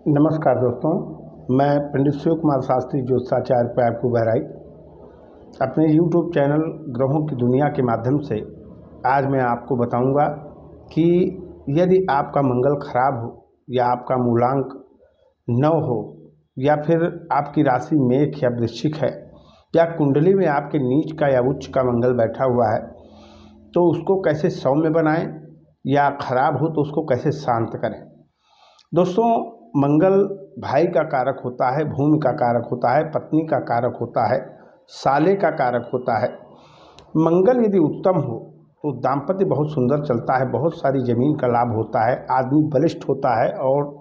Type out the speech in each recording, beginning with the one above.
नमस्कार दोस्तों, मैं पंडित शिव कुमार शास्त्री ज्योतिषाचार्य पे आपको बहराइच अपने YouTube चैनल ग्रहों की दुनिया के माध्यम से आज मैं आपको बताऊंगा कि यदि आपका मंगल खराब हो या आपका मूलांक 9 हो या फिर आपकी राशि मेष या वृश्चिक है या कुंडली में आपके नीच का या उच्च का मंगल बैठा हुआ है तो उसको कैसे सौम्य बनाएं या खराब हो तो उसको कैसे शांत करें। दोस्तों, मंगल भाई का कारक होता है, भूमि का कारक होता है, पत्नी का कारक होता है, साले का कारक होता है। मंगल यदि उत्तम हो तो दाम्पत्य बहुत सुंदर चलता है, बहुत सारी जमीन का लाभ होता है, आदमी बलिष्ठ होता है और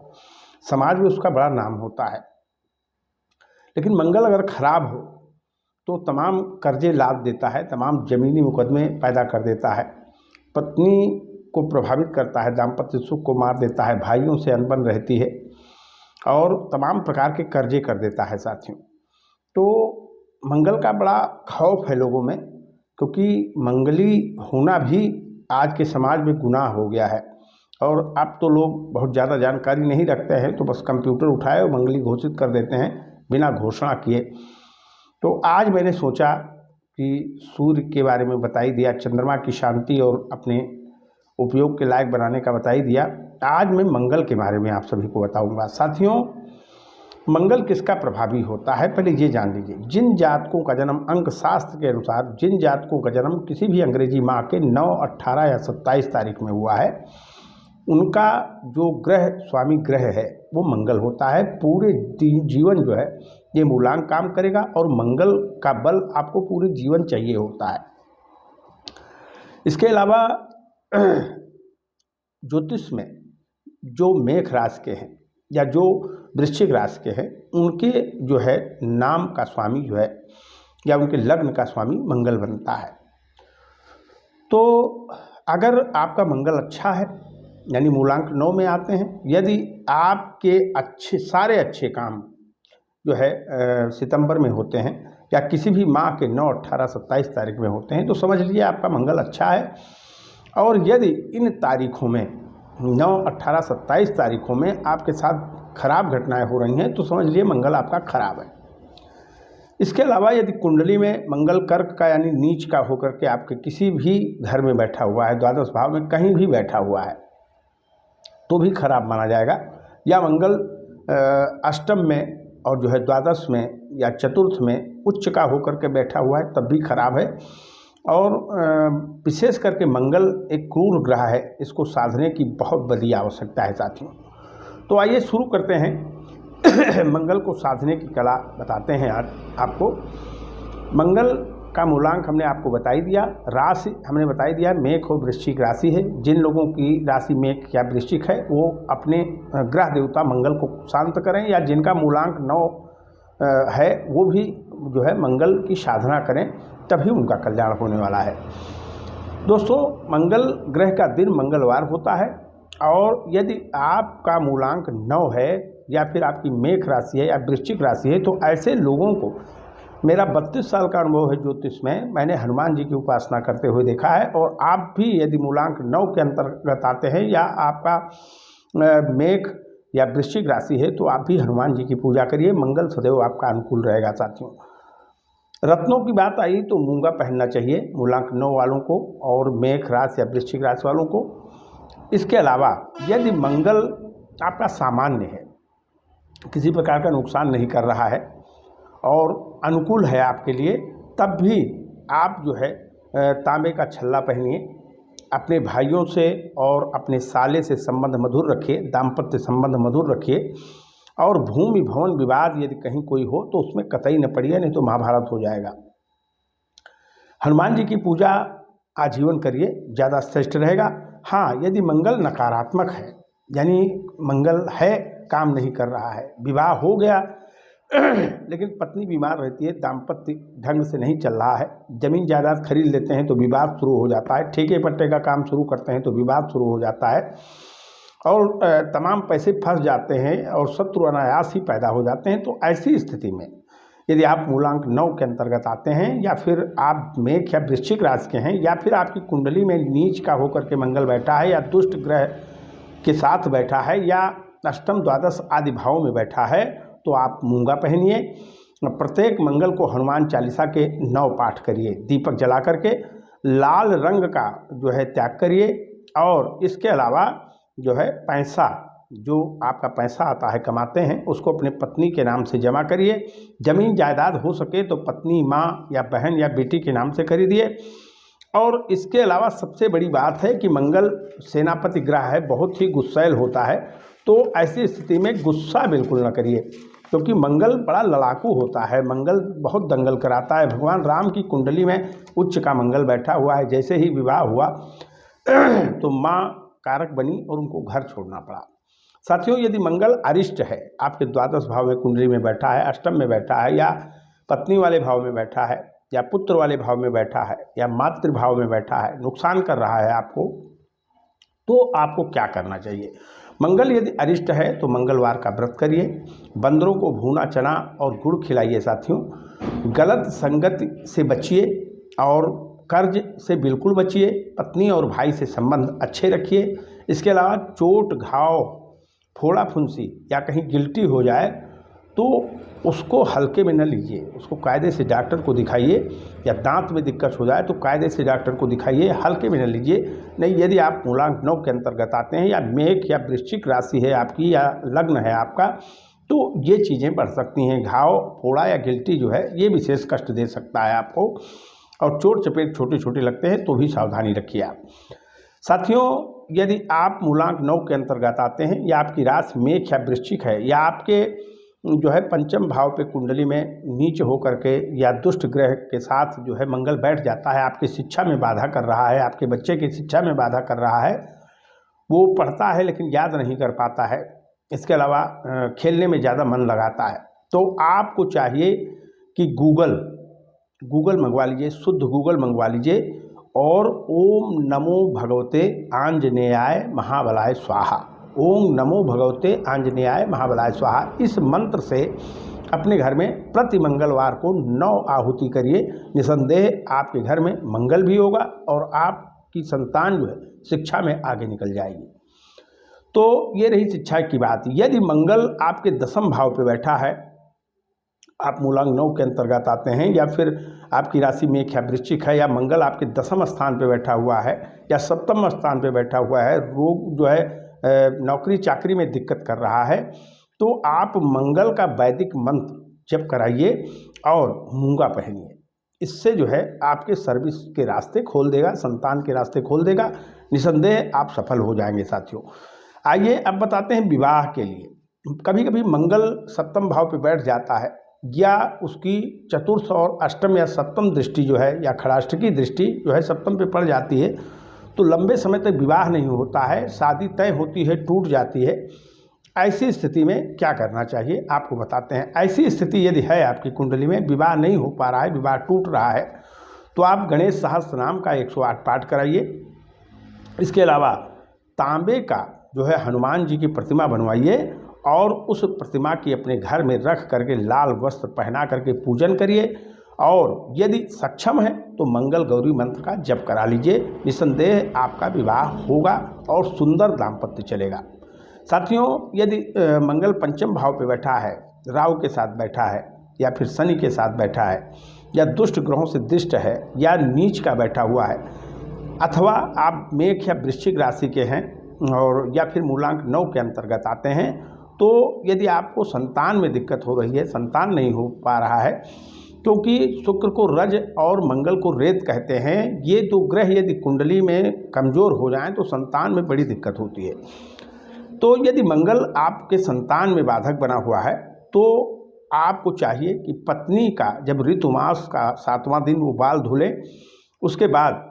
समाज में उसका बड़ा नाम होता है। लेकिन मंगल अगर खराब हो तो तमाम कर्जे लाद देता है, तमाम जमीनी मुकदमे पैदा कर देता है, पत्नी को प्रभावित करता है, दाम्पत्य सुख को मार देता है, भाइयों से अनबन रहती है और तमाम प्रकार के कर्जे कर देता है साथियों। तो मंगल का बड़ा खौफ है लोगों में, क्योंकि मंगली होना भी आज के समाज में गुनाह हो गया है और अब तो लोग बहुत ज़्यादा जानकारी नहीं रखते हैं, तो बस कंप्यूटर उठाए और मंगली घोषित कर देते हैं बिना घोषणा किए। तो आज मैंने सोचा कि सूर्य के बारे में बता ही दिया, चंद्रमा की शांति और अपने उपयोग के लायक बनाने का बता ही दिया। आज मैं मंगल के बारे में आप सभी को बताऊंगा। साथियों, मंगल किसका प्रभावी होता है पहले ये जान लीजिए। जिन जातकों का जन्म अंक शास्त्र के अनुसार, जिन जातकों का जन्म किसी भी अंग्रेजी माह के 9, 18 या 27 तारीख में हुआ है, उनका जो ग्रह स्वामी ग्रह है वो मंगल होता है। पूरे जीवन जो है ये मूलांक काम करेगा और मंगल का बल आपको पूरे जीवन चाहिए होता है। इसके अलावा ज्योतिष में जो मेष राशि के हैं या जो वृश्चिक राशि के हैं, उनके जो है नाम का स्वामी जो है या उनके लग्न का स्वामी मंगल बनता है। तो अगर आपका मंगल अच्छा है यानी मूलांक 9 में आते हैं, यदि आपके सारे अच्छे काम जो है सितंबर में होते हैं या किसी भी माह के 9, 18, 27 तारीख में होते हैं तो समझ लीजिए आपका मंगल अच्छा है। और यदि इन तारीखों में 9, 18, 27 तारीखों में आपके साथ खराब घटनाएं हो रही हैं तो समझ लीजिए मंगल आपका खराब है। इसके अलावा यदि कुंडली में मंगल कर्क का यानी नीच का होकर के आपके किसी भी घर में बैठा हुआ है, द्वादश भाव में कहीं भी बैठा हुआ है तो भी खराब माना जाएगा, या मंगल अष्टम में और जो है द्वादश में या चतुर्थ में उच्च का होकर के बैठा हुआ है तब भी खराब है। और विशेष करके मंगल एक क्रूर ग्रह है, इसको साधने की बहुत बड़ी आवश्यकता है साथियों। तो आइए शुरू करते हैं मंगल को साधने की कला बताते हैं आज आपको। मंगल का मूलांक हमने आपको बता ही दिया, राशि हमने बता ही दिया, मेष और वृश्चिक राशि है। जिन लोगों की राशि मेष या वृश्चिक है वो अपने ग्रह देवता मंगल को शांत करें, या जिनका मूलांक 9 है वो भी जो है मंगल की साधना करें, तभी उनका कल्याण होने वाला है। दोस्तों, मंगल ग्रह का दिन मंगलवार होता है और यदि आपका मूलांक 9 है या फिर आपकी मेष राशि है या वृश्चिक राशि है तो ऐसे लोगों को, मेरा 32 साल का अनुभव है ज्योतिष में, मैंने हनुमान जी की उपासना करते हुए देखा है। और आप भी यदि मूलांक 9 के अंतर्गत आते हैं या आपका मेष या वृश्चिक राशि है तो आप भी हनुमान जी की पूजा करिए, मंगल सदैव आपका अनुकूल रहेगा साथियों। रत्नों की बात आई तो मूंगा पहनना चाहिए मूलांक 9 वालों को और मेष राशि या वृश्चिक राशि वालों को। इसके अलावा यदि मंगल आपका सामान्य है, किसी प्रकार का नुकसान नहीं कर रहा है और अनुकूल है आपके लिए, तब भी आप जो है तांबे का छल्ला पहनिए, अपने भाइयों से और अपने साले से संबंध मधुर रखिए, दाम्पत्य संबंध मधुर रखिए। और भूमि भवन विवाद यदि कहीं कोई हो तो उसमें कतई न पड़िए, नहीं तो महाभारत हो जाएगा। हनुमान जी की पूजा आजीवन करिए, ज़्यादा श्रेष्ठ रहेगा। हाँ, यदि मंगल नकारात्मक है यानी मंगल है काम नहीं कर रहा है, विवाह हो गया लेकिन पत्नी बीमार रहती है, दाम्पत्य ढंग से नहीं चल रहा है, जमीन जायदाद खरीद लेते हैं तो विवाद शुरू हो जाता है, ठेके पट्टे का काम शुरू करते हैं तो विवाद शुरू हो जाता है और तमाम पैसे फंस जाते हैं और शत्रु अनायास ही पैदा हो जाते हैं। तो ऐसी स्थिति में यदि आप मूलांक 9 के अंतर्गत आते हैं या फिर आप मेष या वृश्चिक राशि के हैं या फिर आपकी कुंडली में नीच का होकर के मंगल बैठा है या दुष्ट ग्रह के साथ बैठा है या अष्टम द्वादश आदि भाव में बैठा है तो आप मूंगा पहनिए। प्रत्येक मंगल को हनुमान चालीसा के 9 पाठ करिए, दीपक जला करके लाल रंग का जो है त्याग करिए। और इसके अलावा जो है पैसा, जो आपका पैसा आता है कमाते हैं, उसको अपने पत्नी के नाम से जमा करिए। जमीन जायदाद हो सके तो पत्नी, माँ या बहन या बेटी के नाम से खरीदिए। और इसके अलावा सबसे बड़ी बात है कि मंगल सेनापति ग्रह है, बहुत ही गुस्सैल होता है, तो ऐसी स्थिति में गुस्सा बिल्कुल न करिए, क्योंकि मंगल बड़ा लड़ाकू होता है, मंगल बहुत दंगल कराता है। भगवान राम की कुंडली में उच्च का मंगल बैठा हुआ है, जैसे ही विवाह हुआ तो माँ कारक बनी और उनको घर छोड़ना पड़ा। साथियों, यदि मंगल अरिष्ट है, आपके द्वादश भाव में कुंडली में बैठा है, अष्टम में बैठा है, या पत्नी वाले भाव में बैठा है, या पुत्र वाले भाव में बैठा है, या मातृ भाव में बैठा है, नुकसान कर रहा है आपको, तो आपको क्या करना चाहिए। मंगल यदि अरिष्ट है तो मंगलवार का व्रत करिए, बंदरों को भुना चना और गुड़ खिलाइए। साथियों, गलत संगति से बचिए और कर्ज से बिल्कुल बचिए। पत्नी और भाई से संबंध अच्छे रखिए। इसके अलावा चोट, घाव, फोड़ा फुंसी या कहीं गिल्टी हो जाए तो उसको हल्के में न लीजिए, उसको कायदे से डॉक्टर को दिखाइए। या दांत में दिक्कत हो जाए तो कायदे से डॉक्टर को दिखाइए, हल्के में न लीजिए। नहीं, यदि आप मूलांक 9 के अंतर्गत आते हैं, या मेष या वृश्चिक राशि है आपकी, या लग्न है आपका, तो ये चीज़ें बढ़ सकती हैं। घाव, फोड़ा या गिल्टी जो है ये विशेष कष्ट दे सकता है आपको, और चोट चपेट छोटे छोटे लगते हैं तो भी सावधानी रखिए आप। साथियों, यदि आप मूलांक 9 के अंतर्गत आते हैं, या आपकी राशि मेष या वृश्चिक है, या आपके जो है पंचम भाव पे कुंडली में नीच होकर के या दुष्ट ग्रह के साथ जो है मंगल बैठ जाता है, आपकी शिक्षा में बाधा कर रहा है, आपके बच्चे की शिक्षा में बाधा कर रहा है, वो पढ़ता है लेकिन याद नहीं कर पाता है, इसके अलावा खेलने में ज़्यादा मन लगाता है, तो आपको चाहिए कि गूगल मंगवा लीजिए, शुद्ध गूगल मंगवा लीजिए, और ओम नमो भगवते आंजनेयाय महाबलाय स्वाहा, ओम नमो भगवते आंजनेयाय महाबलाय स्वाहा, इस मंत्र से अपने घर में प्रति मंगलवार को 9 आहुति करिए। निसंदेह आपके घर में मंगल भी होगा और आपकी संतान जो है शिक्षा में आगे निकल जाएगी। तो ये रही शिक्षा की बात। यदि मंगल आपके 10वें भाव पे बैठा है, आप मूलांक 9 के अंतर्गत आते हैं, या फिर आपकी राशि मेष या वृश्चिक है, या मंगल आपके 10वें स्थान पे बैठा हुआ है, या 7वें स्थान पे बैठा हुआ है, रोग जो है नौकरी चाकरी में दिक्कत कर रहा है, तो आप मंगल का वैदिक मंत्र जप कराइए और मूंगा पहनिए। इससे जो है आपके सर्विस के रास्ते खोल देगा, संतान के रास्ते खोल देगा, निसंदेह आप सफल हो जाएंगे। साथियों, आइए अब बताते हैं विवाह के लिए। कभी कभी मंगल 7वें भाव पे बैठ जाता है, या उसकी चतुर्थ और अष्टम या सप्तम दृष्टि जो है, या खड़ाष्टकी दृष्टि जो है 7वें पे पड़ जाती है, तो लंबे समय तक विवाह नहीं होता है, शादी तय होती है, टूट जाती है। ऐसी स्थिति में क्या करना चाहिए आपको बताते हैं। ऐसी स्थिति यदि है आपकी कुंडली में, विवाह नहीं हो पा रहा है, विवाह टूट रहा है, तो आप गणेश सहस्त्र नाम का 108 पाठ कराइए। इसके अलावा तांबे का जो है हनुमान जी की प्रतिमा बनवाइए, और उस प्रतिमा की अपने घर में रख करके लाल वस्त्र पहना करके पूजन करिए। और यदि सक्षम है तो मंगल गौरी मंत्र का जप करा लीजिए। निसंदेह आपका विवाह होगा और सुंदर दाम्पत्य चलेगा। साथियों, यदि मंगल 5वें भाव पे बैठा है, राहु के साथ बैठा है, या फिर शनि के साथ बैठा है, या दुष्ट ग्रहों से दिष्ट है, या नीच का बैठा हुआ है, अथवा आप मेष या वृश्चिक राशि के हैं और या फिर मूलांक 9 के अंतर्गत आते हैं, तो यदि आपको संतान में दिक्कत हो रही है, संतान नहीं हो पा रहा है, क्योंकि शुक्र को रज और मंगल को रेत कहते हैं, ये 2 ग्रह यदि कुंडली में कमज़ोर हो जाएं तो संतान में बड़ी दिक्कत होती है। तो यदि मंगल आपके संतान में बाधक बना हुआ है, तो आपको चाहिए कि पत्नी का जब ऋतुमास का 7वां दिन वो बाल धुले, उसके बाद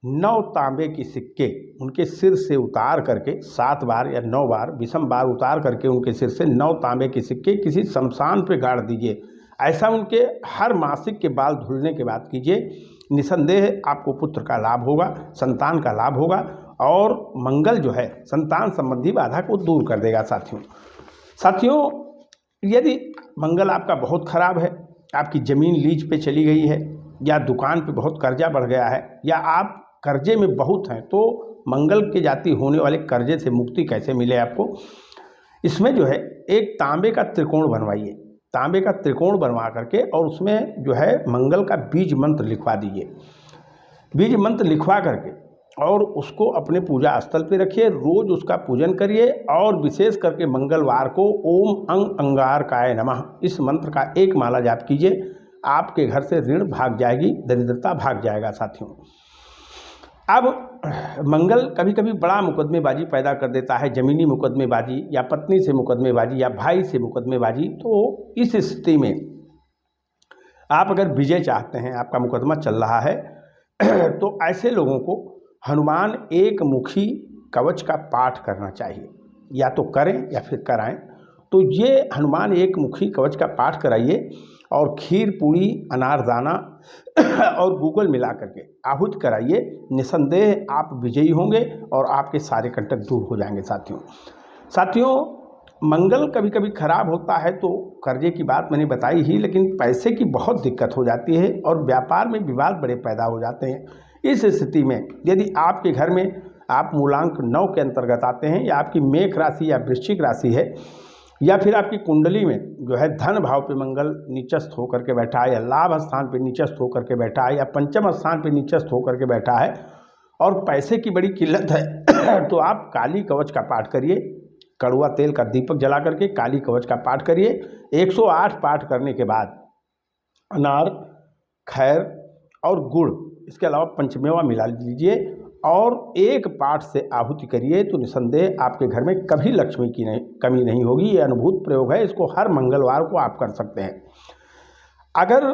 9 तांबे की सिक्के उनके सिर से उतार करके 7 बार या 9 बार विषम बार उतार करके उनके सिर से 9 तांबे के सिक्के किसी शमशान पे गाड़ दीजिए। ऐसा उनके हर मासिक के बाल धुलने के बाद कीजिए। निसंदेह आपको पुत्र का लाभ होगा, संतान का लाभ होगा, और मंगल जो है संतान संबंधी बाधा को दूर कर देगा। साथियों, यदि मंगल आपका बहुत खराब है, आपकी ज़मीन लीज पे चली गई है, या दुकान पे बहुत कर्जा बढ़ गया है, या आप कर्जे में बहुत हैं, तो मंगल के जाति होने वाले कर्जे से मुक्ति कैसे मिले आपको, इसमें जो है एक तांबे का त्रिकोण बनवाइए, तांबे का त्रिकोण बनवा करके और उसमें जो है मंगल का बीज मंत्र लिखवा दीजिए। बीज मंत्र लिखवा करके और उसको अपने पूजा स्थल पे रखिए, रोज उसका पूजन करिए और विशेष करके मंगलवार को ओम अंग अंगारकाय नमः इस मंत्र का एक माला जाप कीजिए। आपके घर से ऋण भाग जाएगी, दरिद्रता भाग जाएगा साथियों। अब मंगल कभी कभी बड़ा मुकदमेबाजी पैदा कर देता है, जमीनी मुकदमेबाजी या पत्नी से मुकदमेबाजी या भाई से मुकदमेबाजी। तो इस स्थिति में आप अगर विजय चाहते हैं, आपका मुकदमा चल रहा है तो ऐसे लोगों को हनुमान एक मुखी कवच का पाठ करना चाहिए, या तो करें या फिर कराएं। तो ये हनुमान एक मुखी कवच का पाठ कराइए और खीर पूड़ी अनारदाना और गूगल मिला करके आहुति कराइए। निसंदेह आप विजयी होंगे और आपके सारे कंटक दूर हो जाएंगे। साथियों मंगल कभी कभी खराब होता है तो कर्जे की बात मैंने बताई ही, लेकिन पैसे की बहुत दिक्कत हो जाती है और व्यापार में विवाद बड़े पैदा हो जाते हैं। इस स्थिति में यदि आपके घर में आप मूलांक 9 के अंतर्गत आते हैं, या आपकी मेष राशि या वृश्चिक राशि है, या फिर आपकी कुंडली में जो है धन भाव पे मंगल नीचस्थ होकर के बैठा है, या लाभ स्थान पे नीचस्थ होकर के बैठा है, या पंचम स्थान पे नीचस्थ होकर के बैठा है और पैसे की बड़ी किल्लत है तो आप काली कवच का पाठ करिए। कड़वा तेल का दीपक जला करके काली कवच का पाठ करिए। 108 पाठ करने के बाद अनार, खैर और गुड़, इसके अलावा पंचमेवा मिला लीजिए और एक पाठ से आहुति करिए। तो निसंदेह आपके घर में कभी लक्ष्मी की कमी नहीं होगी। ये अनुभूत प्रयोग है, इसको हर मंगलवार को आप कर सकते हैं। अगर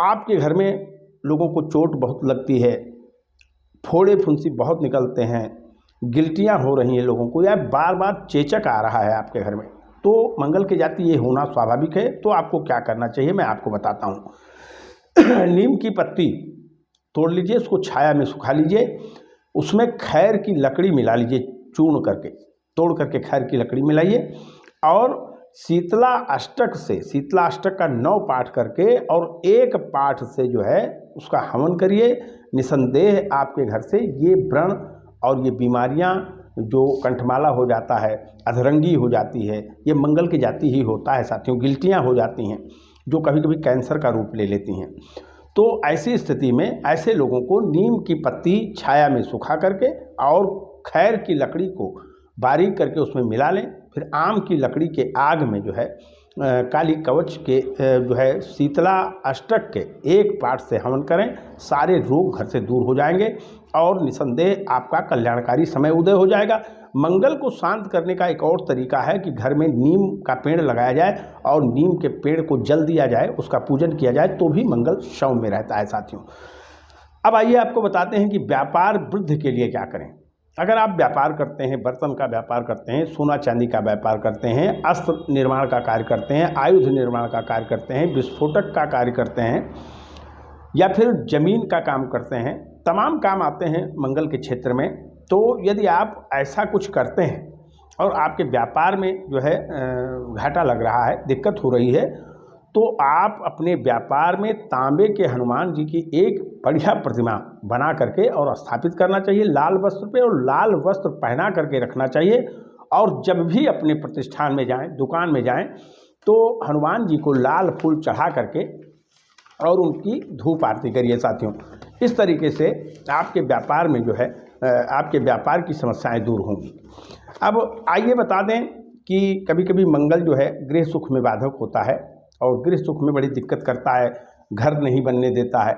आपके घर में लोगों को चोट बहुत लगती है, फोड़े फुंसी बहुत निकलते हैं, गिल्टियाँ हो रही हैं लोगों को, या बार बार चेचक आ रहा है आपके घर में, तो मंगल के जाति ये होना स्वाभाविक है। तो आपको क्या करना चाहिए मैं आपको बताता हूँ। नीम की पत्ती तोड़ लीजिए, उसको छाया में सुखा लीजिए, उसमें खैर की लकड़ी मिला लीजिए, चूर्ण करके तोड़ करके खैर की लकड़ी मिलाइए और शीतला अष्टक से, शीतला अष्टक का 9 पाठ करके और एक पाठ से जो है उसका हवन करिए। निसंदेह आपके घर से ये व्रण और ये बीमारियां, जो कंठमाला हो जाता है, अधरंगी हो जाती है, ये मंगल की जाति ही होता है साथियों। गिल्टियां हो जाती हैं जो कभी कभी कैंसर का रूप ले लेती हैं। तो ऐसी स्थिति में ऐसे लोगों को नीम की पत्ती छाया में सुखा करके और खैर की लकड़ी को बारीक करके उसमें मिला लें, फिर आम की लकड़ी के आग में जो है काली कवच के जो है शीतला अष्टक के एक पाठ से हवन करें। सारे रोग घर से दूर हो जाएंगे और निसंदेह आपका कल्याणकारी समय उदय हो जाएगा। मंगल को शांत करने का एक और तरीका है कि घर में नीम का पेड़ लगाया जाए और नीम के पेड़ को जल दिया जाए, उसका पूजन किया जाए, तो भी मंगल शव में रहता है साथियों। अब आइए आपको बताते हैं कि व्यापार वृद्धि के लिए क्या करें। अगर आप व्यापार करते हैं, बर्तन का व्यापार करते हैं, सोना चांदी का व्यापार करते हैं, अस्त्र निर्माण का कार्य करते हैं, आयुध निर्माण का कार्य करते हैं, विस्फोटक का कार्य करते हैं, या फिर जमीन का काम करते हैं, तमाम काम आते हैं मंगल के क्षेत्र में। तो यदि आप ऐसा कुछ करते हैं और आपके व्यापार में जो है घाटा लग रहा है, दिक्कत हो रही है, तो आप अपने व्यापार में तांबे के हनुमान जी की एक बढ़िया प्रतिमा बना करके और स्थापित करना चाहिए लाल वस्त्र पे, और लाल वस्त्र पहना करके रखना चाहिए। और जब भी अपने प्रतिष्ठान में जाएं, दुकान में जाएं, तो हनुमान जी को लाल फूल चढ़ा करके और उनकी धूप आरती करिए साथियों। इस तरीके से आपके व्यापार में जो है आपके व्यापार की समस्याएं दूर होंगी। अब आइए बता दें कि कभी कभी मंगल जो है गृह सुख में बाधक होता है और गृह सुख में बड़ी दिक्कत करता है, घर नहीं बनने देता है,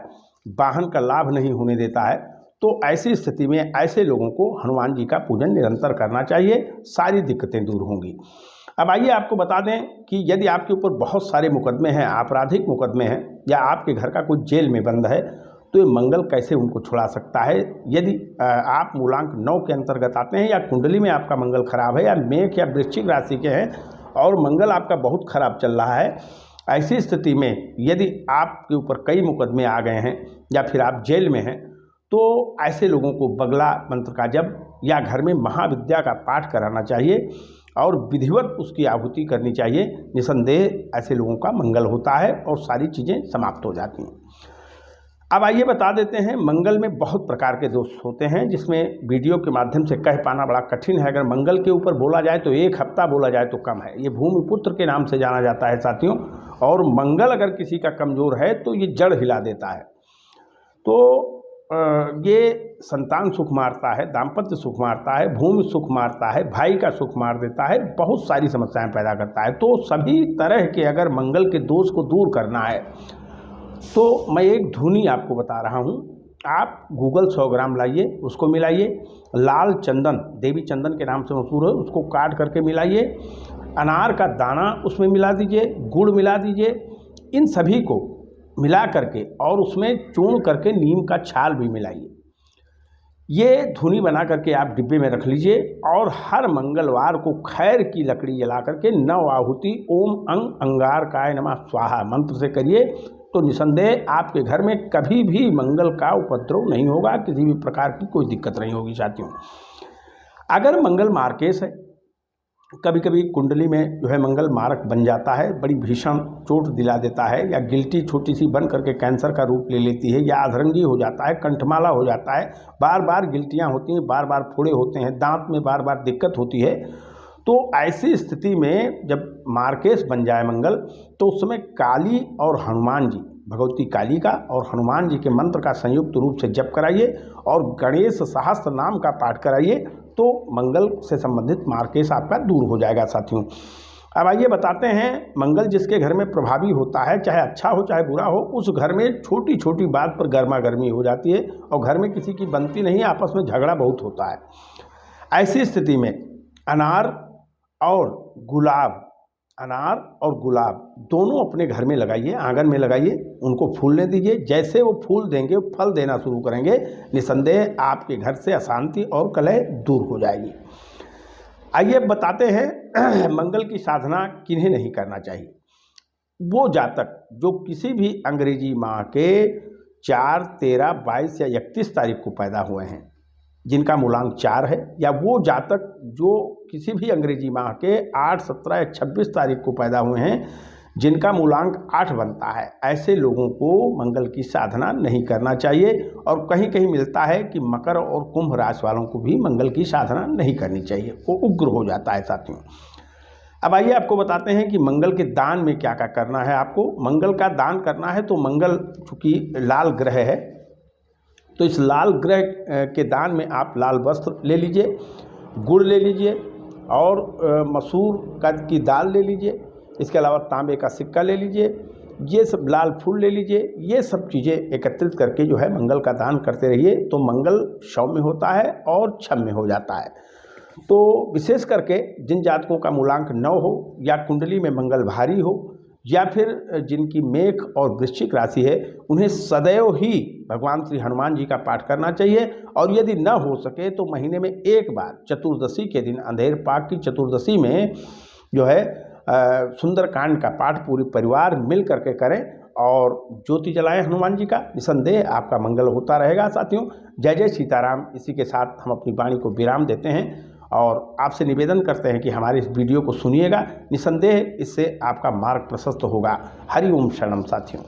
वाहन का लाभ नहीं होने देता है। तो ऐसी स्थिति में ऐसे लोगों को हनुमान जी का पूजन निरंतर करना चाहिए, सारी दिक्कतें दूर होंगी। अब आइए आपको बता दें कि यदि आपके ऊपर बहुत सारे मुकदमे हैं, आपराधिक मुकदमे हैं, या आपके घर का कोई जेल में बंद है, तो ये मंगल कैसे उनको छुड़ा सकता है। यदि आप मूलांक 9 के अंतर्गत आते हैं, या कुंडली में आपका मंगल खराब है, या मेष या वृश्चिक राशि के हैं और मंगल आपका बहुत खराब चल रहा है, ऐसी स्थिति में यदि आपके ऊपर कई मुकदमे आ गए हैं या फिर आप जेल में हैं, तो ऐसे लोगों को बगला मंत्र का जप या घर में महाविद्या का पाठ कराना चाहिए और विधिवत उसकी आहुति करनी चाहिए। निसंदेह ऐसे लोगों का मंगल होता है और सारी चीज़ें समाप्त हो जाती हैं। अब आइए बता देते हैं, मंगल में बहुत प्रकार के दोष होते हैं, जिसमें वीडियो के माध्यम से कह पाना बड़ा कठिन है। अगर मंगल के ऊपर बोला जाए तो एक हफ्ता बोला जाए तो कम है। ये भूमिपुत्र के नाम से जाना जाता है साथियों, और मंगल अगर किसी का कमज़ोर है तो ये जड़ हिला देता है। तो ये संतान सुख मारता है, दाम्पत्य सुख मारता है, भूमि सुख मारता है, भाई का सुख मार देता है, बहुत सारी समस्याएं पैदा करता है। तो सभी तरह के अगर मंगल के दोष को दूर करना है तो मैं एक धुनी आपको बता रहा हूँ। आप गूगल 100 ग्राम लाइए, उसको मिलाइए, लाल चंदन, देवी चंदन के नाम से मशहूर है, उसको काट करके मिलाइए, अनार का दाना उसमें मिला दीजिए, गुड़ मिला दीजिए, इन सभी को मिला करके और उसमें चूर्ण करके नीम का छाल भी मिलाइए। ये धुनी बना करके आप डिब्बे में रख लीजिए और हर मंगलवार को खैर की लकड़ी जला करके 9 आहुति ओम अंगारकाय नमः स्वाहा मंत्र से करिए, तो निसंदेह आपके घर में कभी भी मंगल का उपद्रव नहीं होगा, किसी भी प्रकार की कोई दिक्कत नहीं होगी साथियों। अगर मंगल मार्केश है, कभी कभी कुंडली में जो है मंगल मारक बन जाता है, बड़ी भीषण चोट दिला देता है, या गिल्टी छोटी सी बन करके कैंसर का रूप ले लेती है, या अधरंगी हो जाता है, कंठमाला हो जाता है, बार बार गिल्टियाँ होती हैं, बार बार फोड़े होते हैं, दांत में बार बार दिक्कत होती है, तो ऐसी स्थिति में जब मार्केश बन जाए मंगल, तो उस समय काली और हनुमान जी, भगवती काली का और हनुमान जी के मंत्र का संयुक्त रूप से जप कराइए और गणेश सहस्त्र नाम का पाठ कराइए, तो मंगल से संबंधित मार्केश आपका दूर हो जाएगा साथियों। अब आइए बताते हैं, मंगल जिसके घर में प्रभावी होता है, चाहे अच्छा हो चाहे बुरा हो, उस घर में छोटी छोटी बात पर गर्मा गर्मी हो जाती है और घर में किसी की बनती नहीं, आपस में झगड़ा बहुत होता है। ऐसी स्थिति में अनार और गुलाब दोनों अपने घर में लगाइए, आंगन में लगाइए, उनको फूलने दीजिए। जैसे वो फूल देंगे, फल देना शुरू करेंगे, निसंदेह आपके घर से अशांति और कलह दूर हो जाएगी। आइए बताते हैं मंगल की साधना किन्हें नहीं करना चाहिए। वो जातक जो किसी भी अंग्रेजी माह के 4, 13, 22 या 31 तारीख को पैदा हुए हैं, जिनका मूलांक 4 है, या वो जातक जो किसी भी अंग्रेजी माह के 8, 17 या 26 तारीख को पैदा हुए हैं, जिनका मूलांक 8 बनता है, ऐसे लोगों को मंगल की साधना नहीं करना चाहिए। और कहीं कहीं मिलता है कि मकर और कुंभ राशि वालों को भी मंगल की साधना नहीं करनी चाहिए, वो उग्र हो जाता है साथियों। अब आइए आपको बताते हैं कि मंगल के दान में क्या क्या करना है। आपको मंगल का दान करना है तो मंगल चूँकि लाल ग्रह है, तो इस लाल ग्रह के दान में आप लाल वस्त्र ले लीजिए, गुड़ ले लीजिए और मसूर की दाल ले लीजिए, इसके अलावा तांबे का सिक्का ले लीजिए, ये सब लाल फूल ले लीजिए। ये सब चीज़ें एकत्रित करके जो है मंगल का दान करते रहिए, तो मंगल सौम्य होता है और क्षम्य हो जाता है। तो विशेष करके जिन जातकों का मूलांक 9 हो, या कुंडली में मंगल भारी हो, या फिर जिनकी मेष और वृश्चिक राशि है, उन्हें सदैव ही भगवान श्री हनुमान जी का पाठ करना चाहिए। और यदि न हो सके तो महीने में एक बार चतुर्दशी के दिन, अंधेर पाक की चतुर्दशी में जो है सुंदरकांड का पाठ पूरी परिवार मिल करके करें और ज्योति जलाएं हनुमान जी का। निसंदेह आपका मंगल होता रहेगा साथियों। जय जय सीताराम। इसी के साथ हम अपनी वाणी को विराम देते हैं और आपसे निवेदन करते हैं कि हमारे इस वीडियो को सुनिएगा, निसंदेह इससे आपका मार्ग प्रशस्त होगा। हरि ओम शरणम साथियों।